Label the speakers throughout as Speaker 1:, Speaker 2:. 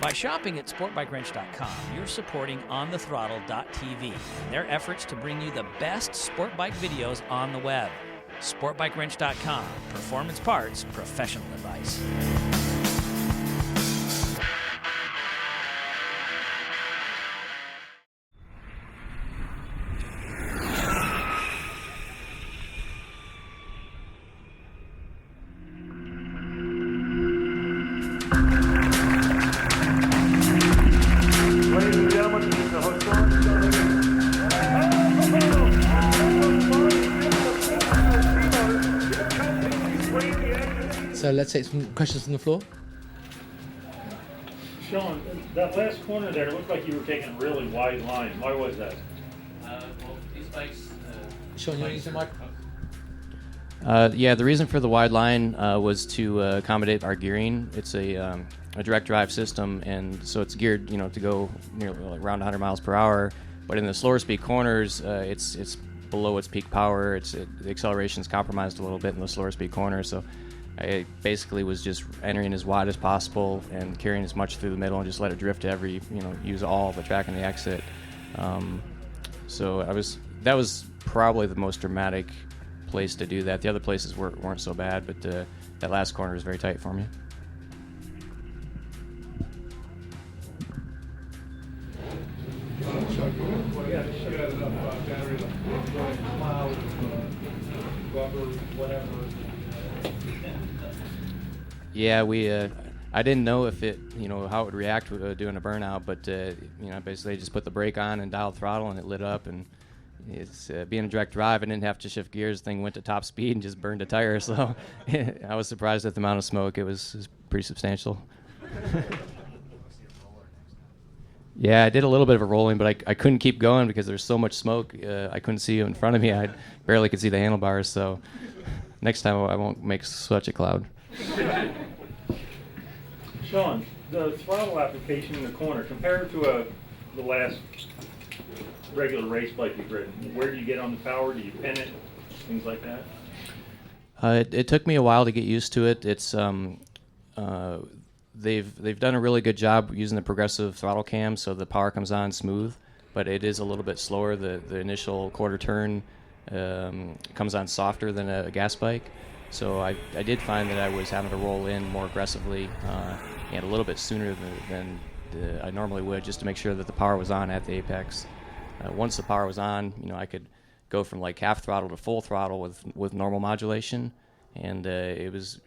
Speaker 1: By shopping at sportbikewrench.com, you're supporting OnTheThrottle.TV and their efforts to bring you the best sport bike videos on the web. sportbikewrench.com, performance parts, professional advice.
Speaker 2: So let's take some questions from the floor.
Speaker 3: Sean, that last corner there looked like you were taking a really wide line. Why was that?
Speaker 4: Well, these bikes...
Speaker 2: Sean, you want to use the mic?
Speaker 4: Yeah, the reason for the wide line was to accommodate our gearing. It's a direct drive system, and so it's geared, to go around 100 miles per hour. But in the slower speed corners, it's below its peak power. The acceleration is compromised a little bit in the slower speed corners. So I basically was just entering as wide as possible and carrying as much through the middle and just let it drift to use all the track and the exit. So that was probably the most dramatic place to do that. The other places weren't so bad, but that last corner was very tight for me. Yeah, I didn't know if it, how it would react with doing a burnout, but basically just put the brake on and dialed throttle and it lit up, and it's being a direct drive. I didn't have to shift gears. The thing went to top speed and just burned a tire. So I was surprised at the amount of smoke. It was pretty substantial. Yeah, I did a little bit of a rolling, but I couldn't keep going because there's so much smoke. I couldn't see in front of me. I barely could see the handlebars. So next time I won't make such a cloud.
Speaker 3: Sean, the throttle application in the corner, compared to the last regular race bike you've ridden, where do you get on the power? Do you pin it? Things like that?
Speaker 4: It took me a while to get used to it. It's they've done a really good job using the progressive throttle cam, so the power comes on smooth, but it is a little bit slower. The initial quarter turn comes on softer than a gas bike. So I did find that I was having to roll in more aggressively and a little bit sooner than I normally would, just to make sure that the power was on at the apex. Once the power was on, I could go from like half throttle to full throttle with normal modulation, and it was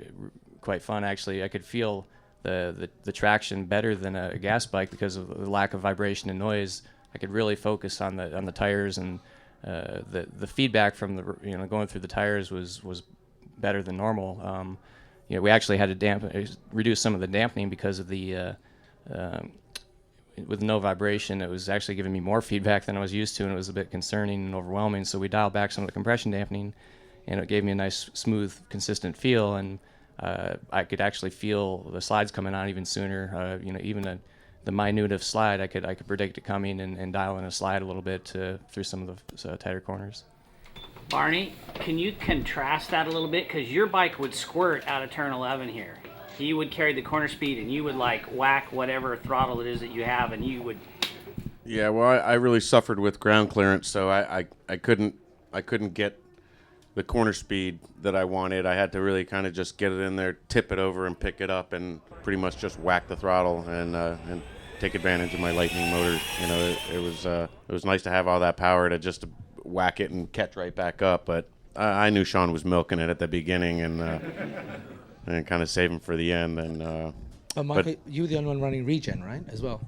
Speaker 4: quite fun. Actually, I could feel the traction better than a gas bike because of the lack of vibration and noise. I could really focus on the tires, and the feedback from the going through the tires was better than normal. We actually had to reduce some of the dampening because of the with no vibration. It was actually giving me more feedback than I was used to, and it was a bit concerning and overwhelming. So we dialed back some of the compression dampening, and it gave me a nice, smooth, consistent feel. And I could actually feel the slides coming on even sooner. Even the minute of slide, I could predict it coming and dial in a slide a little bit through some of the tighter corners.
Speaker 5: Barney, can you contrast that a little bit? Because your bike would squirt out of turn 11 here. You would carry the corner speed, and you would whack whatever throttle it is that you have, and you would.
Speaker 6: Yeah, well, I really suffered with ground clearance, so I couldn't get the corner speed that I wanted. I had to really kind of just get it in there, tip it over, and pick it up, and pretty much just whack the throttle and take advantage of my Lightning motor. It was nice to have all that power to just whack it and catch right back up, but I knew Sean was milking it at the beginning and kind of save him for the end. And
Speaker 2: Michael, you were the only one running regen, right, as well?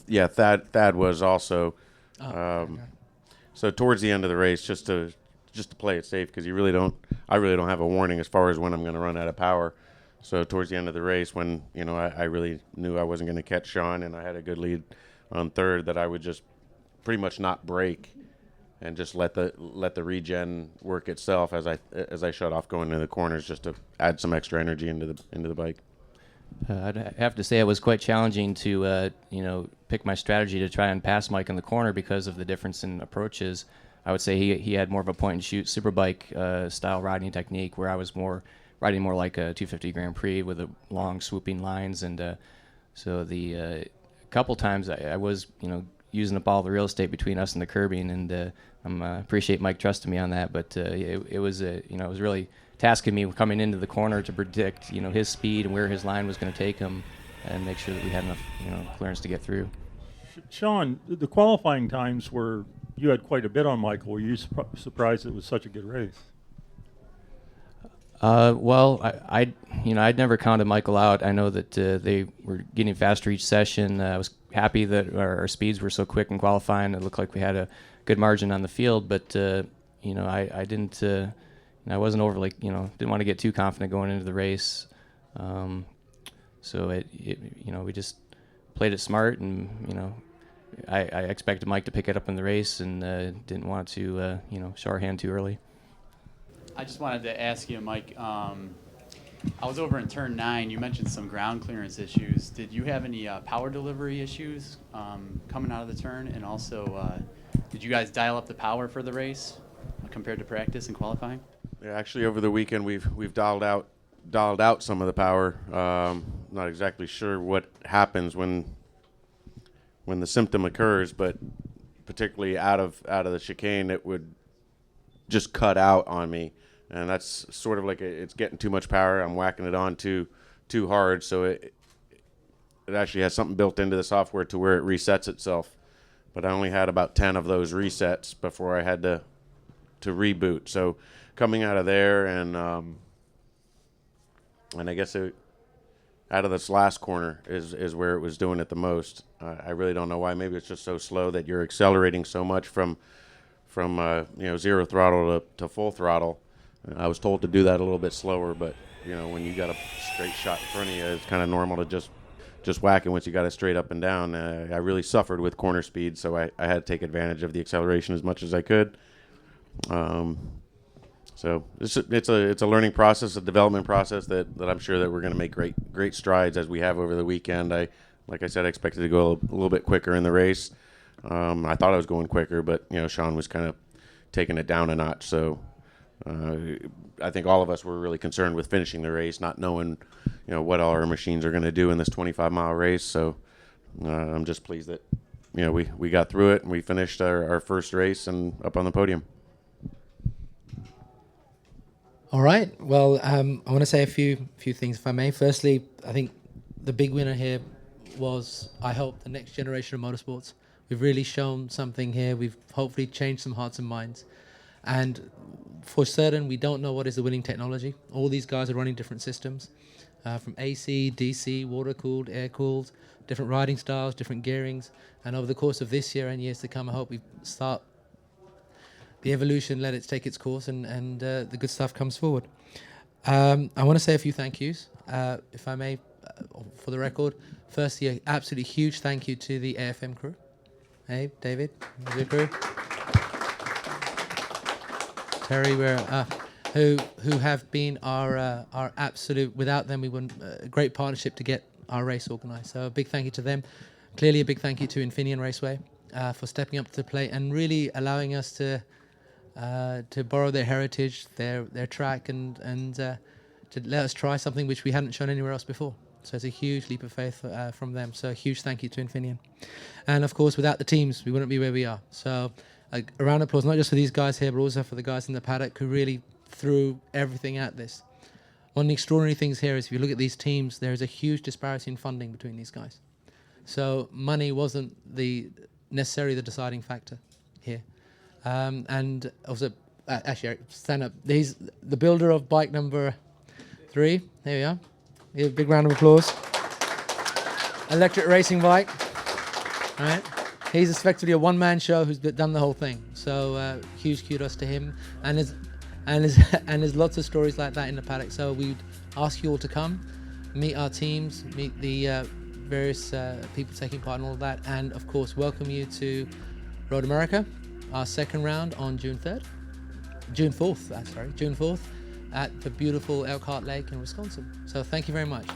Speaker 6: Yeah, Thad was also.
Speaker 2: Okay.
Speaker 6: So towards the end of the race, just to play it safe, because I really don't have a warning as far as when I'm going to run out of power. So towards the end of the race, when I really knew I wasn't going to catch Sean, and I had a good lead on third, that I would just pretty much not brake and just let the regen work itself as I shut off going into the corners, just to add some extra energy into the bike.
Speaker 4: I'd have to say it was quite challenging to pick my strategy to try and pass Mike in the corner because of the difference in approaches. I would say he had more of a point and shoot superbike style riding technique, where I was riding more like a 250 Grand Prix with long swooping lines, and So the couple times I was, using up all the real estate between us and the curbing, and I appreciate Mike trusting me on that. But it was it was really tasking me coming into the corner to predict, his speed and where his line was going to take him, and make sure that we had enough, clearance to get through.
Speaker 3: Sean, the qualifying times were, you had quite a bit on Michael. Were you surprised it was such a good race?
Speaker 4: Well, I'd never counted Michael out. I know that they were getting faster each session. I was happy that our speeds were so quick in qualifying. It looked like we had a good margin on the field, but I didn't. I wasn't overly, didn't want to get too confident going into the race. So we just played it smart, and I expected Mike to pick it up in the race, and didn't want to show our hand too early.
Speaker 7: I just wanted to ask you, Mike, I was over in turn 9. You mentioned some ground clearance issues. Did you have any power delivery issues coming out of the turn? And also, did you guys dial up the power for the race compared to practice and qualifying?
Speaker 6: Yeah, actually, over the weekend we've dialed out some of the power. Not exactly sure what happens when the symptom occurs, but particularly out of the chicane, it would just cut out on me. And that's sort of like it's getting too much power. I'm whacking it on too hard, so it actually has something built into the software to where it resets itself. But I only had about 10 of those resets before I had to reboot. So coming out of there, and I guess out of this last corner is where it was doing it the most. I really don't know why. Maybe it's just so slow that you're accelerating so much from zero throttle to full throttle. I was told to do that a little bit slower, but when you got a straight shot in front of you, it's kind of normal to just whack it once you got it straight up and down. I really suffered with corner speed, so I had to take advantage of the acceleration as much as I could. So it's a learning process, a development process that I'm sure that we're going to make great strides as we have over the weekend. Like I said, I expected to go a little bit quicker in the race. I thought I was going quicker, but Sean was kind of taking it down a notch. So I think all of us were really concerned with finishing the race, not knowing what all our machines are going to do in this 25-mile race. So I'm just pleased that we got through it and we finished our first race and up on the podium.
Speaker 2: All right. Well, I want to say a few things, if I may. Firstly, I think the big winner here was, I hope, the next generation of motorsports. We've really shown something here. We've hopefully changed some hearts and minds. And for certain, we don't know what is the winning technology. All these guys are running different systems, from AC, DC, water-cooled, air-cooled, different riding styles, different gearings. And over the course of this year and years to come, I hope we start the evolution, let it take its course, and the good stuff comes forward. I want to say a few thank yous, if I may, for the record. Firstly, an absolutely huge thank you to the AFM crew. Hey, David, the crew. Terry, who have been our absolute, without them we wouldn't, a great partnership to get our race organised. So a big thank you to them. Clearly a big thank you to Infineon Raceway for stepping up to the plate and really allowing us to borrow their heritage, their track, and to let us try something which we hadn't shown anywhere else before. So it's a huge leap of faith from them. So a huge thank you to Infineon. And of course, without the teams, we wouldn't be where we are. So a round of applause, not just for these guys here, but also for the guys in the paddock who really threw everything at this. One of the extraordinary things here is, if you look at these teams, there is a huge disparity in funding between these guys. So money wasn't necessarily the deciding factor here. And also, actually, stand up. He's the builder of bike number 3. There we are. Give a big round of applause. Electric racing bike. All right. He's effectively a one-man show who's done the whole thing. So huge kudos to him. And there's lots of stories like that in the paddock. So we'd ask you all to come, meet our teams, meet the various people taking part in all of that, and of course welcome you to Road America, our second round on June 4th at the beautiful Elkhart Lake in Wisconsin. So thank you very much.